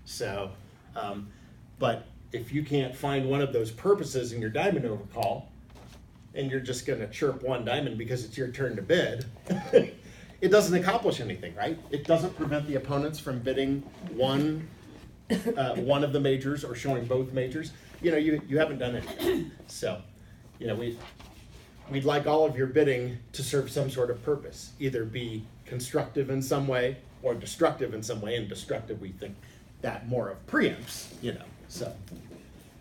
So, but if you can't find one of those purposes in your diamond overcall, and you're just going to chirp one diamond because it's your turn to bid, it doesn't accomplish anything, right? It doesn't prevent the opponents from bidding one of the majors or showing both majors. You know, you haven't done anything. So, you know, we'd like all of your bidding to serve some sort of purpose, either be constructive in some way or destructive in some way. And destructive, we think that more of preempts, you know. So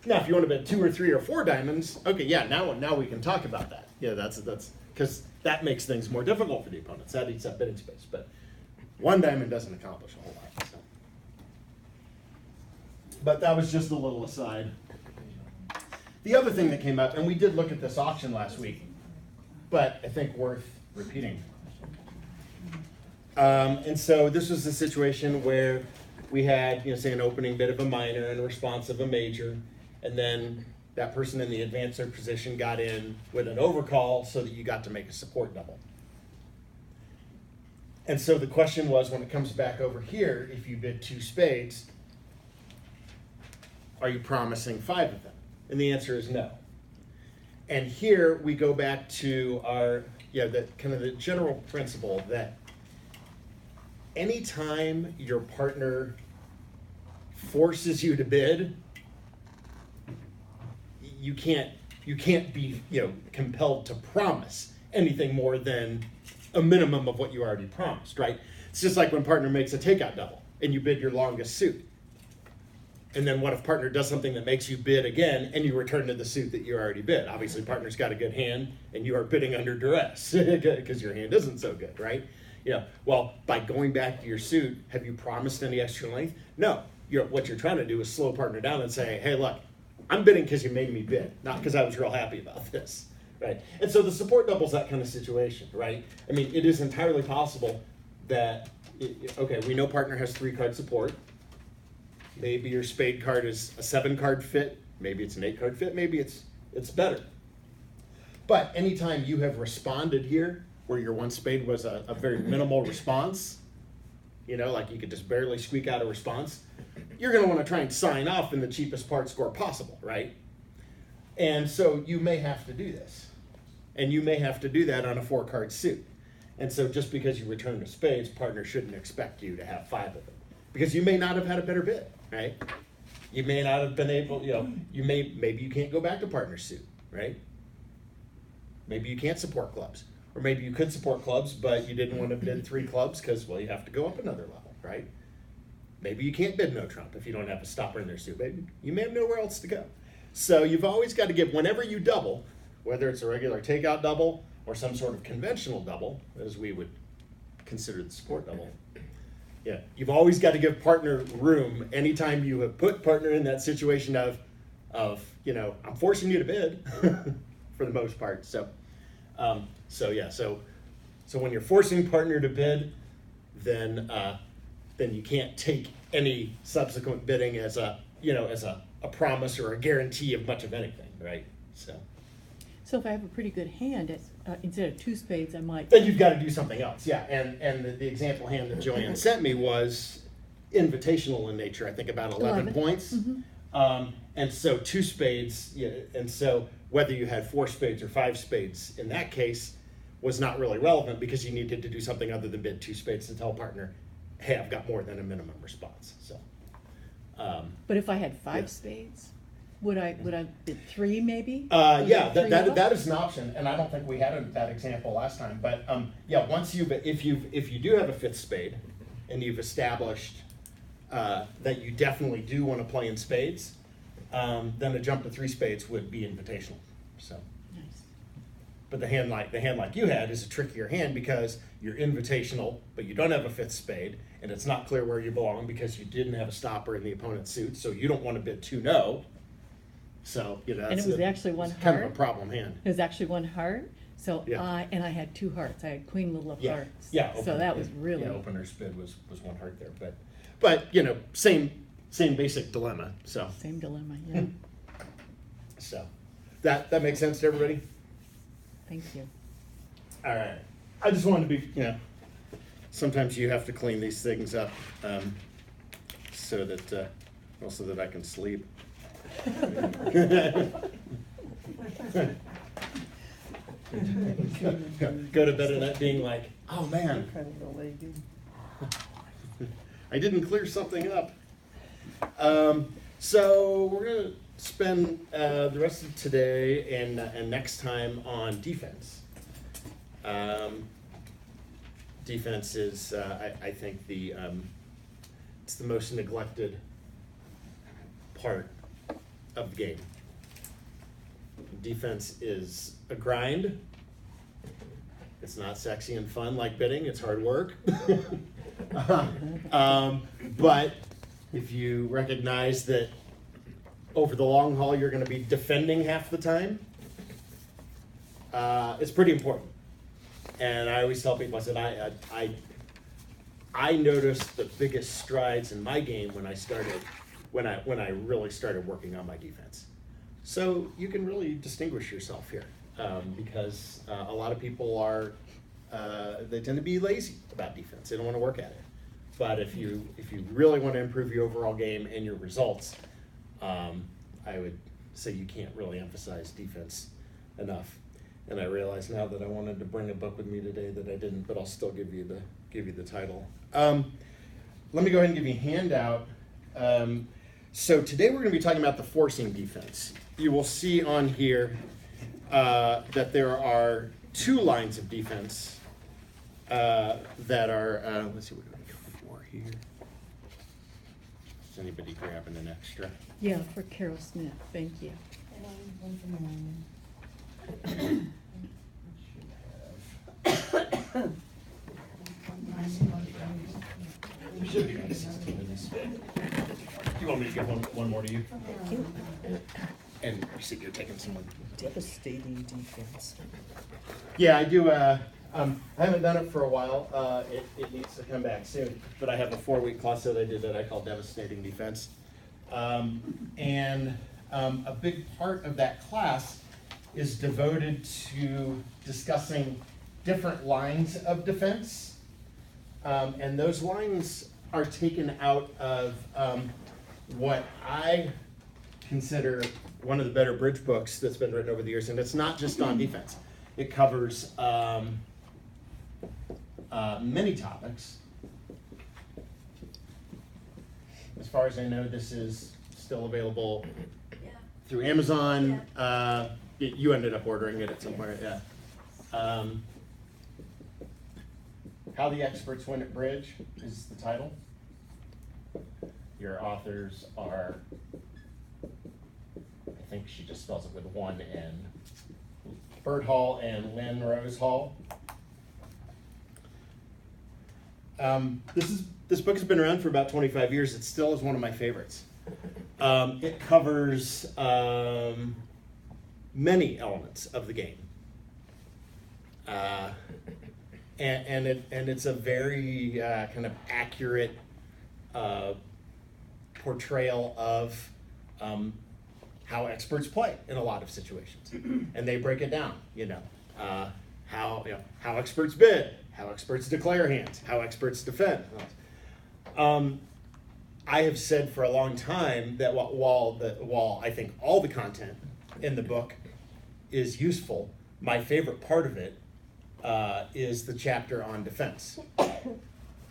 now, if you want to bid 2 or 3 or 4 diamonds, okay, yeah, now we can talk about that. Yeah, that's because that makes things more difficult for the opponents. That eats up bidding space. But 1 diamond doesn't accomplish a whole lot. So. But that was just a little aside. The other thing that came up, and we did look at this auction last week, but I think worth repeating. And so this was a situation where we had, you know, say an opening bid of a minor and a response of a major, and then that person in the advancer position got in with an overcall so that you got to make a support double. And so the question was, when it comes back over here, if you bid 2 spades, are you promising 5 of them? And the answer is no. And here we go back to our, the kind of the general principle that anytime your partner forces you to bid, you can't be, compelled to promise anything more than a minimum of what you already promised, right? It's just like when partner makes a takeout double and you bid your longest suit. And then what if partner does something that makes you bid again and you return to the suit that you already bid? Obviously, partner's got a good hand and you are bidding under duress because your hand isn't so good, right? Well, by going back to your suit, have you promised any extra length? No. What you're trying to do is slow partner down and say, hey, look, I'm bidding because you made me bid, not because I was real happy about this, right? And so the support double's that kind of situation, right? I mean, it is entirely possible that, we know partner has 3-card support. Maybe your spade card is a 7-card fit. Maybe it's an 8-card fit. Maybe it's better. But anytime you have responded here, where your 1 spade was a very minimal response, like you could just barely squeak out a response, you're going to want to try and sign off in the cheapest part score possible, right? And so you may have to do this. And you may have to do that on a 4-card suit. And so just because you return to spades, partner shouldn't expect you to have 5 of them. Because you may not have had a better bid, right? You may not have been able, maybe you can't go back to partner's suit, right? Maybe you can't support clubs. Or maybe you could support clubs, but you didn't want to bid 3 clubs because, you have to go up another level, right? Maybe you can't bid no trump if you don't have a stopper in their suit. Maybe you may have nowhere else to go. So you've always got to give, whenever you double, whether it's a regular takeout double or some sort of conventional double, as we would consider the support double, you've always got to give partner room anytime you have put partner in that situation of I'm forcing you to bid for the most part. So when you're forcing partner to bid, then you can't take any subsequent bidding as a promise or a guarantee of much of anything, right? So if I have a pretty good hand, instead of 2 spades, I might. Then you've got to do something else, yeah. And the example hand that Joanne sent me was invitational in nature. I think about 11 points. Mm-hmm. And so 2 spades, and so whether you had 4 spades or 5 spades in that case was not really relevant because you needed to do something other than bid 2 spades to tell partner, hey, I've got more than a minimum response. So. But if I had 5 spades, would I bid 3 maybe? That is an option, and I don't think we had that example last time. But once if you do have a 5th spade, and you've established that you definitely do want to play in spades, then a jump to 3 spades would be invitational. So. Nice. But the hand like you had is a trickier hand because you're invitational, but you don't have a 5th spade, and it's not clear where you belong because you didn't have a stopper in the opponent's suit, so you don't want to bid 2 no. So and it was actually 1 heart. Kind of a problem hand. It was actually 1 heart. So yeah. I had 2 hearts. I had queen little of hearts. Yeah. So that was really opener's bid was 1 heart there, but same basic dilemma. So same dilemma, yeah. So that makes sense to everybody. Thank you. All right. I just wanted to be sometimes you have to clean these things up. so that I can sleep. Go to bed at night being like, oh man, Kind of related. I didn't clear something up. So we're gonna spend the rest of today and next time on defense. Defense is, I think, it's the most neglected part of the game. Defense is a grind. It's not sexy and fun like bidding. It's hard work. But if you recognize that over the long haul you're going to be defending half the time, it's pretty important. And I always tell people, I said, I noticed the biggest strides in my game when I really started working on my defense. So you can really distinguish yourself here, because a lot of people they tend to be lazy about defense. They don't want to work at it. But if you really want to improve your overall game and your results, I would say you can't really emphasize defense enough. And I realize now that I wanted to bring a book with me today that I didn't, but I'll still give you the title. Let me go ahead and give you a handout. So today we're going to be talking about the forcing defense. You will see on here that there are 2 lines of defense that are, let's see, what do we got for here? Is anybody grabbing an extra? Yeah, for Carol Smith, thank you. Should be about 16 of these. You want me to give one more to you? And you said you're taking someone. Devastating defense. Yeah, I do. I haven't done it for a while. It needs to come back soon. But I have a 4-week class that I did that I call Devastating Defense. And a big part of that class is devoted to discussing different lines of defense. And those lines are taken out of what I consider one of the better bridge books that's been written over the years. And it's not just on defense. It covers many topics. As far as I know, this is still available through Amazon. You ended up ordering it at some point, yeah. How the Experts Win at Bridge is the title. Your authors are, I think she just spells it with one N, Bert Hall and Lynn Rose Hall. This book has been around for about 25 years. It still is one of my favorites. It covers many elements of the game. And it's a very kind of accurate portrayal of how experts play in a lot of situations, and they break it down. How experts bid, how experts declare hands, how experts defend. I have said for a long time that while I think all the content in the book is useful, my favorite part of it is the chapter on defense.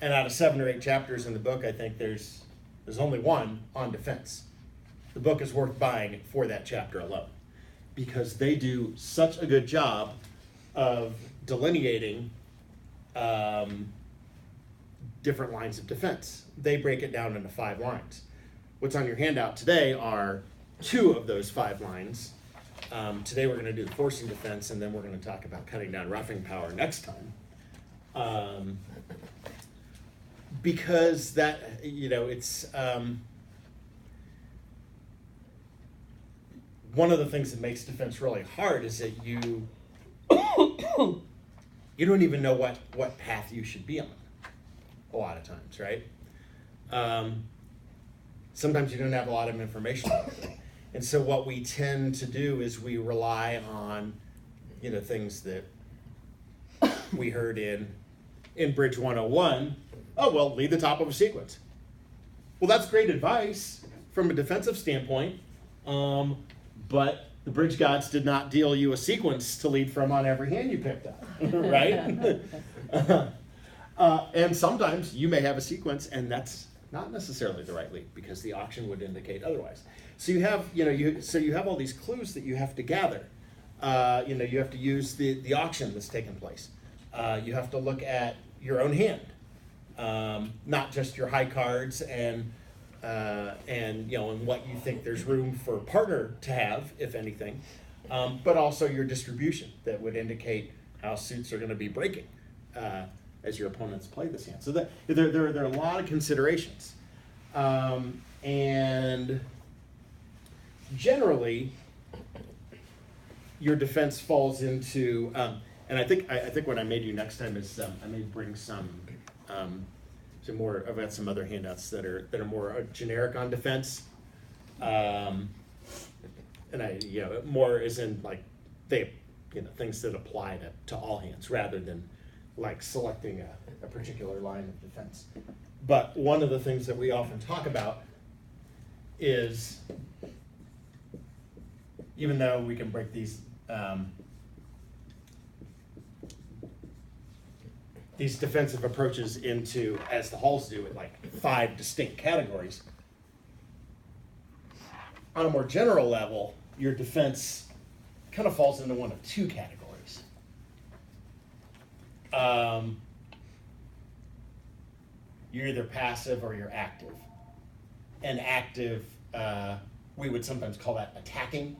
And out of 7 or 8 chapters in the book, I think there's only one on defense. The book is worth buying for that chapter alone, because they do such a good job of delineating different lines of defense. They break it down into 5 lines. What's on your handout today are 2 of those 5 lines. Today we're going to do the forcing defense, and then we're going to talk about cutting down roughing power next time. Because that, it's one of the things that makes defense really hard is that you don't even know what path you should be on a lot of times, right? Sometimes you don't have a lot of information. And so what we tend to do is we rely on, things that we heard in Bridge 101. Oh, well, lead the top of a sequence. Well, that's great advice from a defensive standpoint, but the bridge gods did not deal you a sequence to lead from on every hand you picked up, right? And sometimes you may have a sequence, and that's not necessarily the right lead because the auction would indicate otherwise. So you have, you have all these clues that you have to gather. You have to use the auction that's taken place. You have to look at your own hand, not just your high cards and what you think there's room for a partner to have, if anything, but also your distribution that would indicate how suits are going to be breaking as your opponents play this hand. So there are a lot of considerations, and generally, your defense falls into, and I think what I may do next time is I may bring some more. I've got some other handouts that are more generic on defense, and more is in like things that apply to all hands rather than like selecting a particular line of defense. But one of the things that we often talk about is, even though we can break these defensive approaches into, as the halls do, like 5 distinct categories, on a more general level, your defense kind of falls into one of 2 categories. You're either passive or you're active. And active, we would sometimes call that attacking,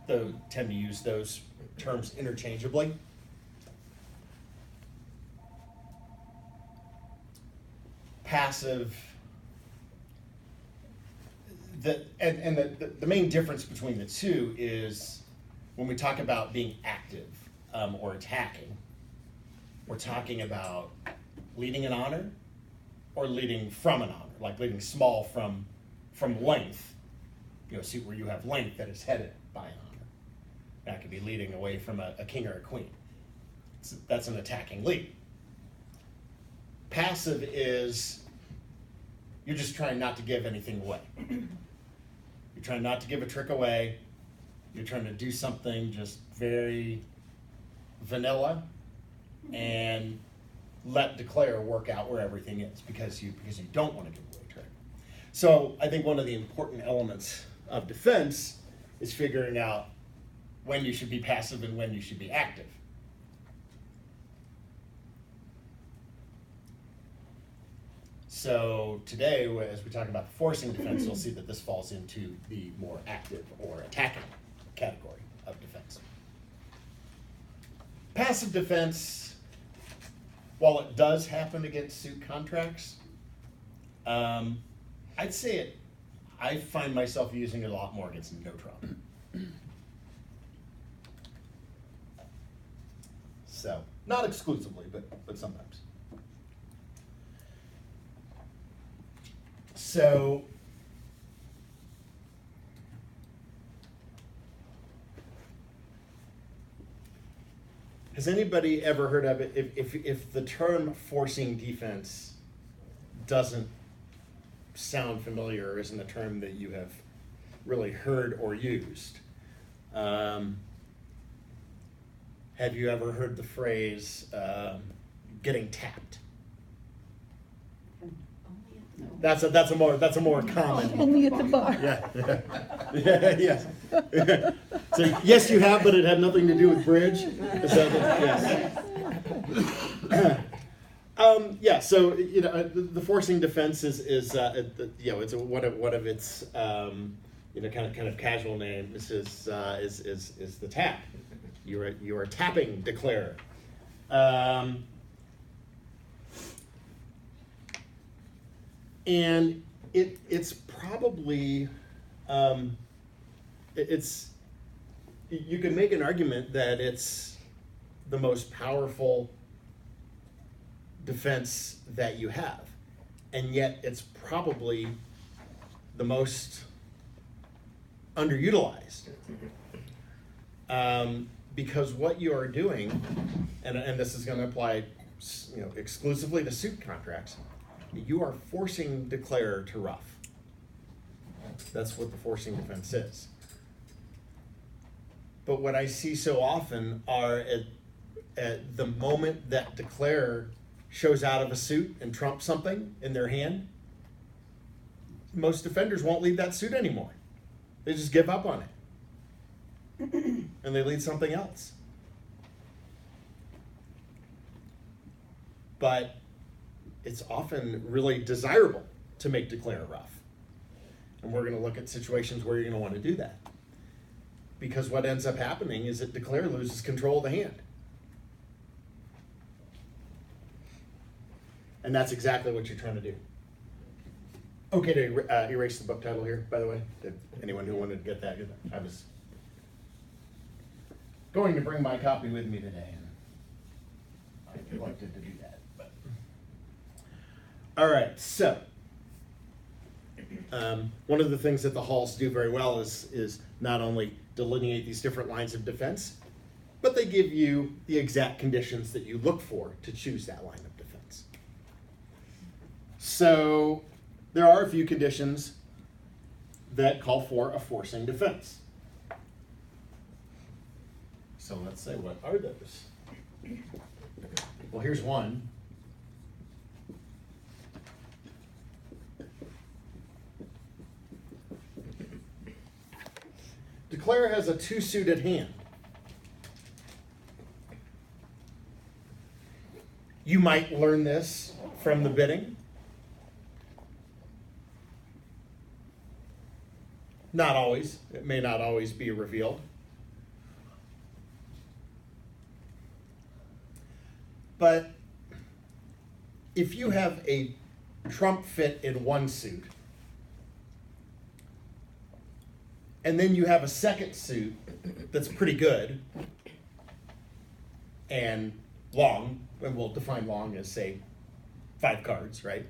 though tend to use those terms interchangeably. Passive, the main difference between the two is when we talk about being active or attacking, we're talking about leading an honor or leading from an honor, like leading small from length, see where you have length that is headed by an honor. That could be leading away from a king or a queen. That's an attacking lead. Passive is you're just trying not to give anything away. You're trying not to give a trick away. You're trying to do something just very vanilla and let declare work out where everything is because you don't want to give away a trick. So I think one of the important elements of defense is figuring out when you should be passive and when you should be active. So today, as we talk about the forcing defense, you'll see that this falls into the more active or attacking category of defense. Passive defense, while it does happen against suit contracts, I'd say I find myself using it a lot more against no-trump. So, not exclusively, but sometimes. So, has anybody ever heard of it? If the term forcing defense doesn't sound familiar or isn't a term that you have really heard or used, have you ever heard the phrase getting tapped? That's a more common. Only at the bar. Yeah, yes. So yes, you have, but it had nothing to do with bridge. Is that yes? Yeah. So the forcing defense is it's one of its kind of casual name. This is the tap. You are tapping declare. And it's probably you can make an argument that it's the most powerful defense that you have, and yet it's probably the most underutilized, because what you are doing, and this is going to apply exclusively to suit contracts. you are forcing declarer to rough. That's what the forcing defense is. But what I see so often are at the moment that declarer shows out of a suit and trumps something in their hand, most defenders won't lead that suit anymore. They just give up on it. And they lead something else. But it's often really desirable to make declare rough. And we're going to look at situations where you're going to want to do that. Because what ends up happening is that declare loses control of the hand. And that's exactly what you're trying to do. Okay to erase the book title here, by the way. Anyone who wanted to get that, I was going to bring my copy with me today, and I neglected to do that. But. All right, so one of the things that the halls do very well is not only delineate these different lines of defense, but they give you the exact conditions that you look for to choose that line of defense. So there are a few conditions that call for a forcing defense. So let's say, what are those? Well, here's one. Declare has a two-suited hand. You might learn this from the bidding. Not always. It may not always be revealed. But if you have a trump fit in one suit, and then you have a second suit that's pretty good and long, and we'll define long as, say, 5 cards, right?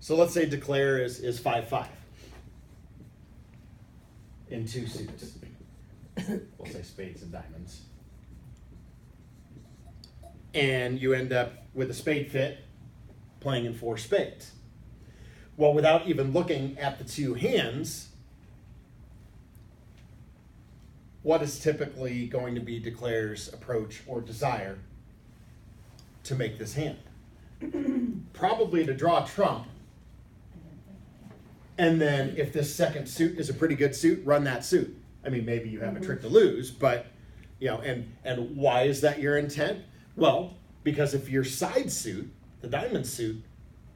So let's say declare is 5-5 in 2 suits. We'll say spades and diamonds. And you end up with a spade fit playing in 4 spades. Well, without even looking at the 2 hands, what is typically going to be declare's approach or desire to make this hand? Probably to draw trump, and then if this second suit is a pretty good suit, run that suit. I mean, maybe you have a trick to lose, but and why is that your intent? Well, because if your side suit, the diamond suit,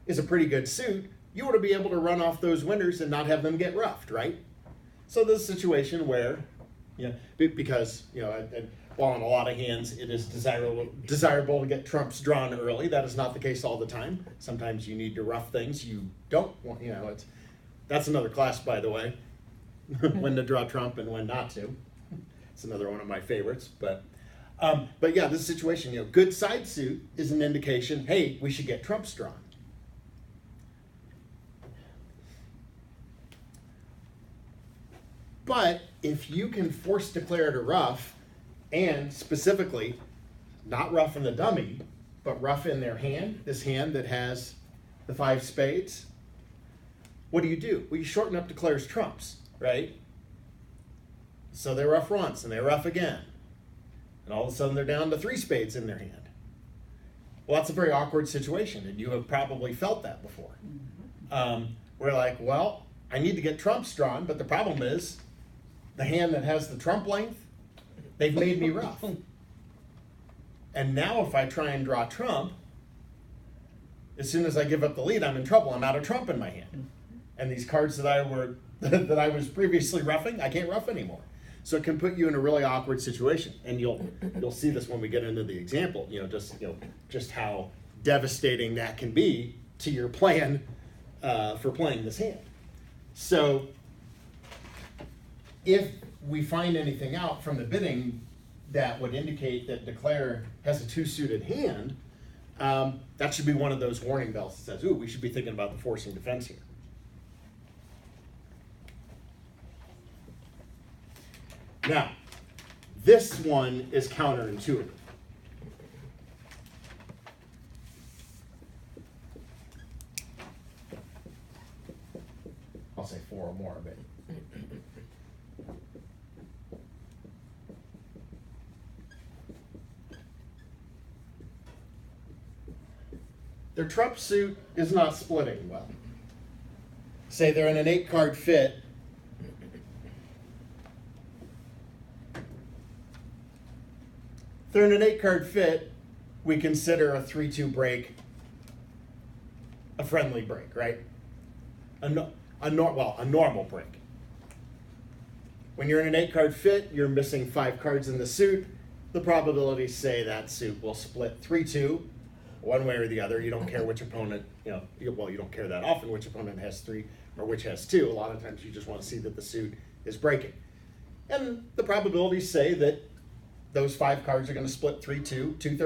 is a pretty good suit, you want to be able to run off those winners and not have them get roughed, right? So this situation where, because while in a lot of hands it is desirable to get trumps drawn early, that is not the case all the time. Sometimes you need to rough things you don't want. That's another class, by the way, when to draw trump and when not to. It's another one of my favorites, but yeah, this situation, good side suit is an indication, hey, we should get trumps drawn. But if you can force declare to rough, and specifically, not rough in the dummy, but rough in their hand, this hand that has the 5 spades, what do? Well, you shorten up declare's trumps, right? So they rough once, and they rough again. And all of a sudden they're down to 3 spades in their hand. Well, that's a very awkward situation, and you have probably felt that before. We're like, well, I need to get trumps drawn, but the problem is the hand that has the trump length, they've made me rough. And now if I try and draw trump, as soon as I give up the lead, I'm in trouble. I'm out of trump in my hand. And these cards that I was previously roughing, I can't rough anymore. So it can put you in a really awkward situation, and you'll see this when we get into the example. Just how devastating that can be to your plan for playing this hand. So if we find anything out from the bidding that would indicate that declare has a 2-suited hand, that should be one of those warning bells that says, ooh, we should be thinking about the forcing defense here. Now, this one is counterintuitive. I'll say 4 or more, but. Their trump suit is not splitting well. Say they're in an 8-card fit. If they're in an 8-card fit, we consider a 3-2 break a friendly break, right? A normal break. When you're in an 8-card fit, you're missing 5 cards in the suit. The probabilities say that suit will split 3-2. One way or the other. You don't care which opponent, you don't care that often which opponent has 3 or which has 2. A lot of times you just want to see that the suit is breaking. And the probabilities say that those 5 cards are going to split 3-2, 2/3